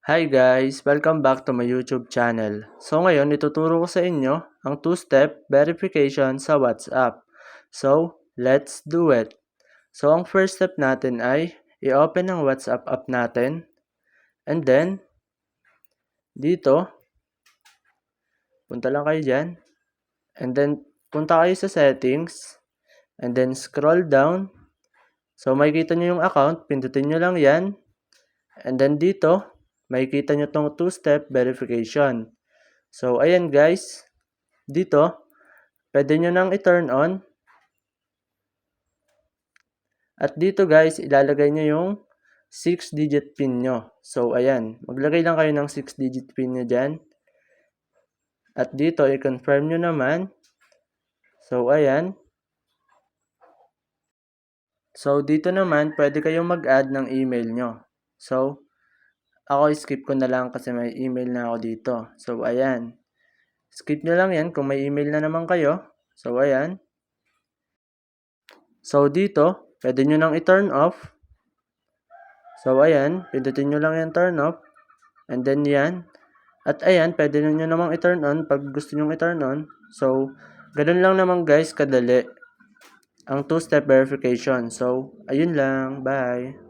Hi guys! Welcome back to my YouTube channel. So ngayon, ituturo ko sa inyo ang two-step verification sa WhatsApp. So, let's do it! So, ang first step natin ay i-open ang WhatsApp app natin. And then, dito, punta lang kayo dyan. And then, punta kayo sa settings. And then, scroll down. So, makikita nyo yung account. Pindutin nyo lang yan. And then dito, makikita nyo tong two-step verification. So, ayan guys. Dito, pwede nyo nang i-turn on. At dito guys, ilalagay nyo yung 6-digit PIN nyo. So, ayan. Maglagay lang kayo ng 6-digit PIN nyo dyan. At dito, i-confirm nyo naman. So, ayan. So, dito naman, pwede kayong mag-add ng email nyo. So, ako skip ko na lang kasi may email na ako dito. So, ayan. Skip nyo lang yan kung may email na naman kayo. So, ayan. So, dito, pwede nyo nang i-turn off. So, ayan. Pindutin nyo lang yan turn off. And then, yan. At ayan, pwede nyo namang i-turn on pag gusto nyo i-turn on. So, ganun lang naman guys, kadali ang two-step verification. So, ayun lang. Bye!